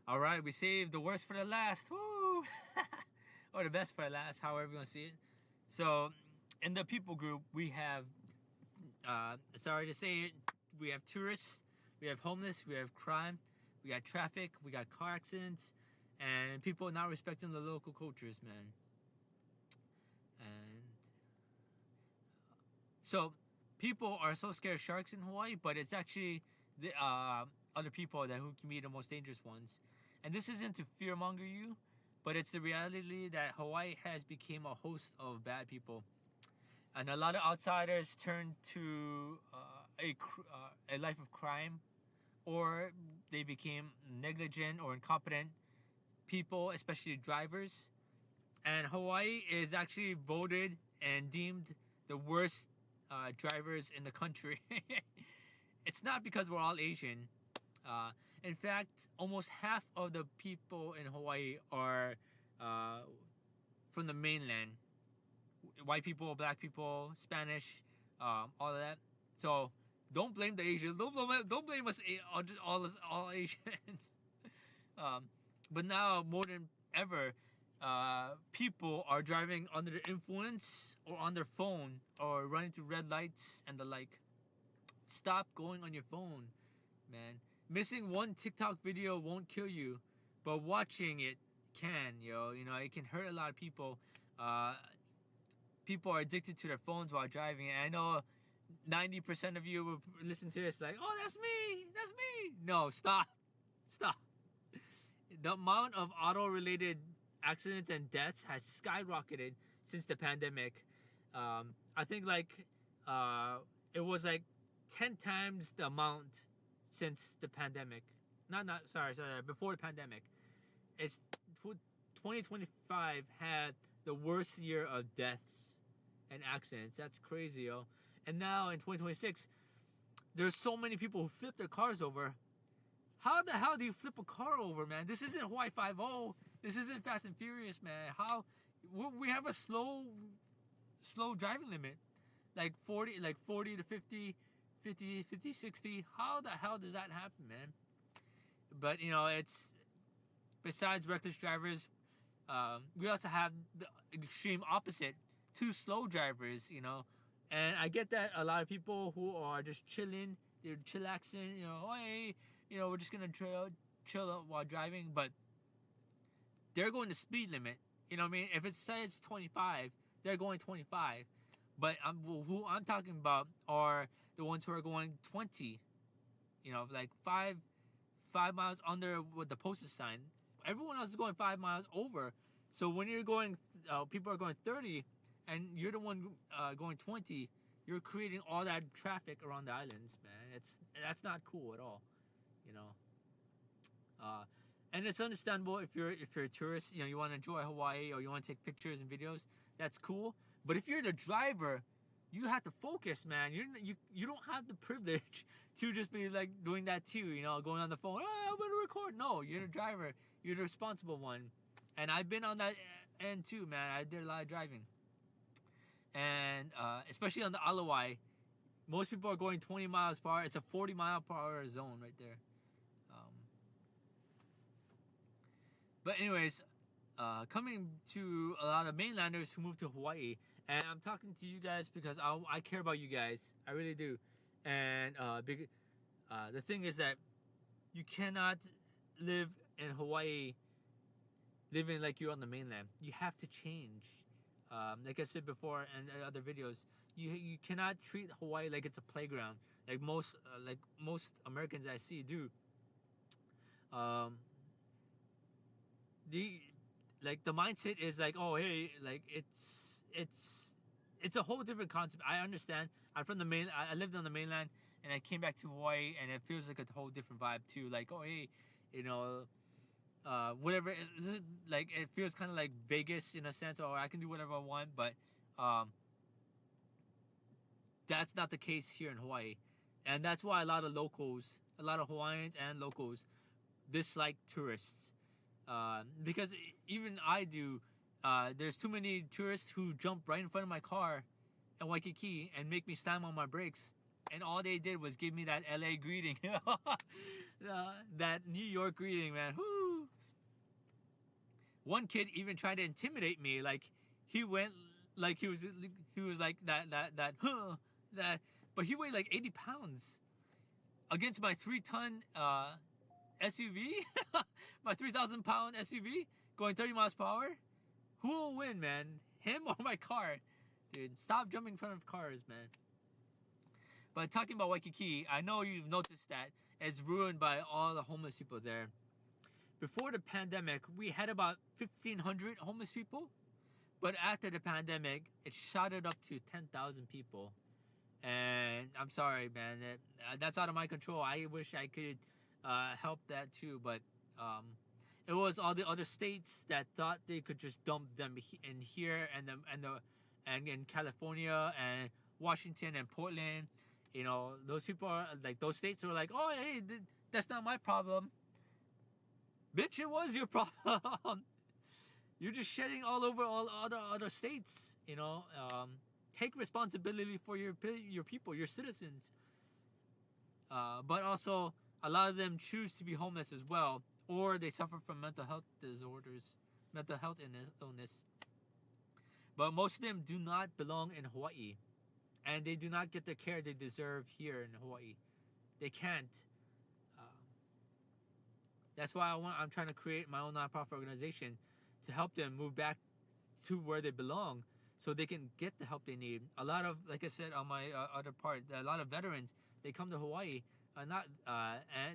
All right, we saved the worst for the last. Woo! Or the best for the last, however you want to see it. So, in the people group, we have, sorry to say it, we have tourists, we have homeless, we have crime, we got traffic, we got car accidents, and people not respecting the local cultures, man. And so, people are so scared of sharks in Hawaii, but it's actually the other people who can be the most dangerous ones. And this isn't to fearmonger you, but it's the reality that Hawaii has become a host of bad people. And a lot of outsiders turn to a life of crime, or they became negligent or incompetent people, especially drivers. And Hawaii is actually voted and deemed the worst drivers in the country. It's not because we're all Asian. In fact, almost half of the people in Hawaii are from the mainland. White people, black people, Spanish, all of that. So don't blame the Asians. Don't blame us, all Asians. But now more than ever, people are driving under the influence or on their phone or running through red lights and the like. Stop going on your phone, man. Missing one TikTok video won't kill you, but watching it can, yo. You know, it can hurt a lot of people. People are addicted to their phones while driving. And I know 90% of you will listen to this like, oh, that's me. No, stop. The amount of auto-related accidents and deaths has skyrocketed since the pandemic. I think it was like 10 times the amount since the pandemic. Sorry, before the pandemic. It's 2025 had the worst year of deaths and accidents. That's crazy, yo. And now in 2026, there's so many people who flip their cars over. How the hell do you flip a car over, man? This isn't Hawaii 5-0. This isn't Fast and Furious, man. We have a slow driving limit. Like 40 to 50, 60. How the hell does that happen, man? But, you know, it's... Besides reckless drivers, we also have the extreme opposite. Two slow drivers, you know. And I get that a lot of people who are just chilling, they're chillaxing, you know, hey, you know, we're just going to chill while driving. But they're going the speed limit. You know what I mean? If it says 25, they're going 25. But who I'm talking about are the ones who are going 20. You know, like 5 miles under what the posted sign. Everyone else is going 5 miles over. So when you're going, people are going 30, and you're the one going 20, you're creating all that traffic around the islands, man. That's not cool at all, you know. And it's understandable if you're a tourist, you know, you want to enjoy Hawaii or you want to take pictures and videos. That's cool. But if you're the driver, you have to focus, man. You don't have the privilege to just be like doing that too, you know, going on the phone. Oh, I'm gonna record. No, you're the driver. You're the responsible one. And I've been on that end too, man. I did a lot of driving. And especially on the Aloha, most people are going 20 miles per hour. It's a 40 mile per hour zone right there. But anyways, coming to a lot of mainlanders who moved to Hawaii, and I'm talking to you guys because I care about you guys. I really do. And the thing is that you cannot live in Hawaii living like you're on the mainland. You have to change. Like I said before in other videos, you cannot treat Hawaii like it's a playground, like most Americans I see do. The mindset is like, oh hey, like it's a whole different concept. I understand. I'm from the main. I lived on the mainland, and I came back to Hawaii, and it feels like a whole different vibe too. Like, oh hey, you know. Whatever, like it feels kind of like Vegas in a sense, or I can do whatever I want, but that's not the case here in Hawaii. And that's why a lot of Hawaiians and locals dislike tourists, because even I do. There's too many tourists who jump right in front of my car in Waikiki and make me slam on my brakes, and all they did was give me that LA greeting. That New York greeting, man. Whoo! One kid even tried to intimidate me. Like he went, like he was like that. But he weighed like 80 pounds against my 3-ton SUV, my 3,000-pound SUV going 30 miles per hour. Who will win, man? Him or my car? Dude, stop jumping in front of cars, man. But talking about Waikiki, I know you've noticed that it's ruined by all the homeless people there. Before the pandemic, we had about 1,500 homeless people. But after the pandemic, it shot it up to 10,000 people. And I'm sorry, man. That's out of my control. I wish I could help that too. But it was all the other states that thought they could just dump them in here and in California and Washington and Portland. You know, those people are like, those states were like, oh, hey, that's not my problem. Bitch, it was your problem. You're just shedding all over all other states. You know, take responsibility for your people, your citizens. But also, a lot of them choose to be homeless as well, or they suffer from mental health disorders, mental health illness. But most of them do not belong in Hawaii, and they do not get the care they deserve here in Hawaii. They can't. That's why I'm trying to create my own nonprofit organization to help them move back to where they belong, so they can get the help they need. A lot of, like I said on my other part, a lot of veterans, they come to Hawaii, and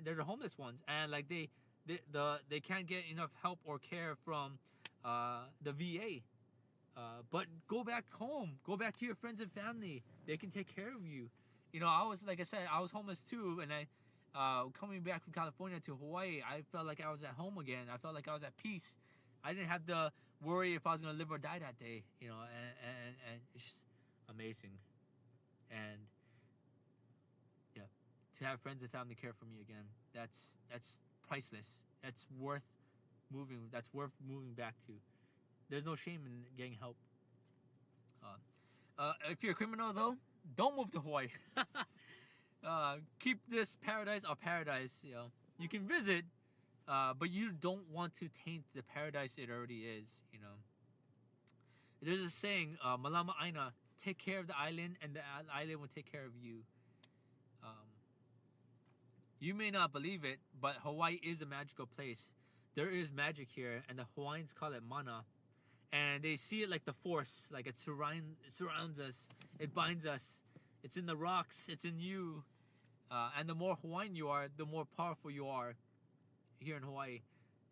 they're the homeless ones, and like they can't get enough help or care from the VA. But go back home, go back to your friends and family. They can take care of you. You know, I was, like I said, I was homeless too, and coming back from California to Hawaii, I felt like I was at home again. I felt like I was at peace. I didn't have to worry if I was gonna live or die that day. You know, and it's just amazing. And yeah, to have friends and family care for me again, that's priceless. That's worth moving. That's worth moving back to. There's no shame in getting help. If you're a criminal though, don't move to Hawaii. Keep this paradise a paradise. You know, you can visit, but you don't want to taint the paradise it already is. You know, there's a saying, "Malama Aina, take care of the island, and the island will take care of you." You may not believe it, but Hawaii is a magical place. There is magic here, and the Hawaiians call it mana. And they see it like the force, like it surrounds us, it binds us. It's in the rocks, it's in you. And the more Hawaiian you are, the more powerful you are here in Hawaii.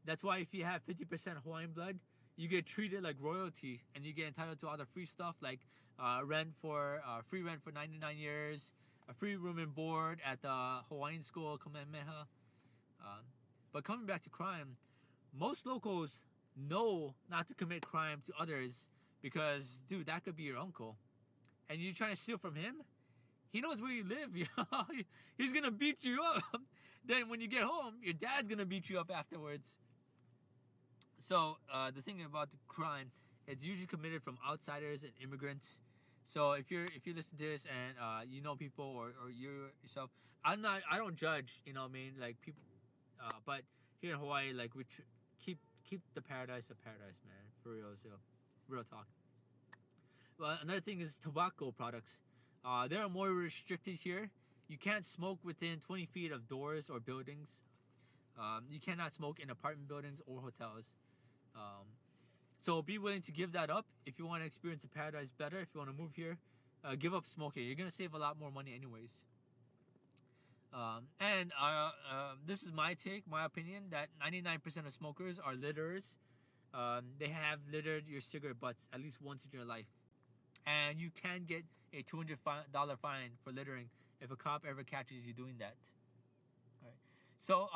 That's why if you have 50% Hawaiian blood, you get treated like royalty, and you get entitled to other free stuff like free rent for 99 years, a free room and board at the Hawaiian school, Kamehameha. But coming back to crime, most locals know not to commit crime to others because, dude, that could be your uncle. And you're trying to steal from him? He knows where you live. You know? He's going to beat you up. Then when you get home, your dad's going to beat you up afterwards. So the thing about the crime, it's usually committed from outsiders and immigrants. So if you listen to this and you know people or you yourself, I don't judge, you know what I mean, like people, but here in Hawaii, like we keep the paradise a paradise, man, for real. So real talk. Well, another thing is tobacco products. They are more restricted here. You can't smoke within 20 feet of doors or buildings. You cannot smoke in apartment buildings or hotels. So be willing to give that up if you want to experience the paradise better. If you want to move here, give up smoking. You're gonna save a lot more money anyways. And this is my take, my opinion, that 99% of smokers are litterers. They have littered your cigarette butts at least once in your life. And you can get a $200 fine for littering if a cop ever catches you doing that. All right. So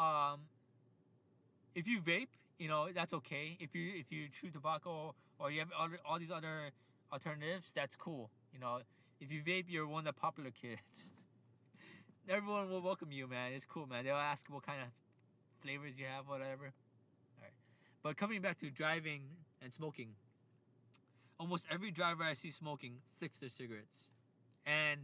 if you vape, you know, that's okay. If you chew tobacco or you have all these other alternatives, that's cool. You know, if you vape, you're one of the popular kids. Everyone will welcome you, man. It's cool, man. They'll ask what kind of flavors you have, whatever. All right. But coming back to driving and smoking, almost every driver I see smoking flicks their cigarettes. And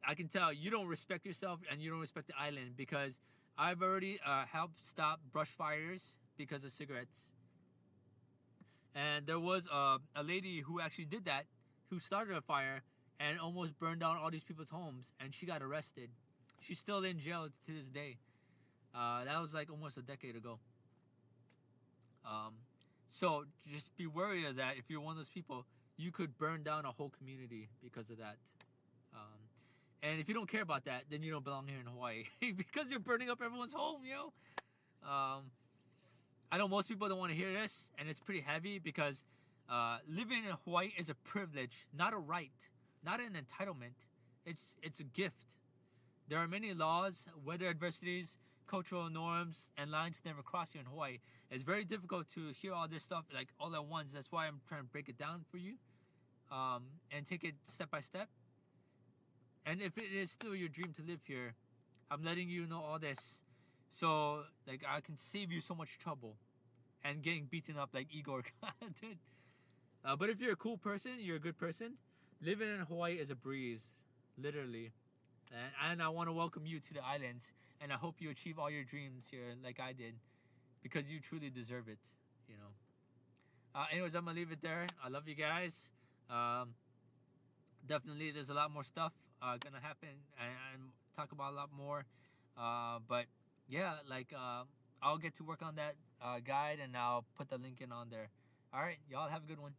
I can tell you don't respect yourself and you don't respect the island, because I've already helped stop brush fires because of cigarettes. And there was a lady who actually did that, who started a fire and almost burned down all these people's homes, and she got arrested. She's still in jail to this day. That was like almost a decade ago. So just be wary of that. If you're one of those people, you could burn down a whole community because of that. Um, and if you don't care about that, then you don't belong here in Hawaii because you're burning up everyone's home, yo. I know most people don't want to hear this, and it's pretty heavy because living in Hawaii is a privilege, not a right, not an entitlement. It's a gift. There are many laws, weather adversities, cultural norms, and lines never cross you in Hawaii. It's very difficult to hear all this stuff like all at once. That's why I'm trying to break it down for you, and take it step by step. And if it is still your dream to live here, I'm letting you know all this, so like I can save you so much trouble, and getting beaten up like Igor did. But if you're a cool person, you're a good person. Living in Hawaii is a breeze, literally. And I want to welcome you to the islands, and I hope you achieve all your dreams here like I did, because you truly deserve it, you know. Anyways, I'm gonna leave it there. I love you guys. Definitely there's a lot more stuff gonna happen, and talk about a lot more. But yeah, like I'll get to work on that guide, and I'll put the link in on there. All right, y'all have a good one.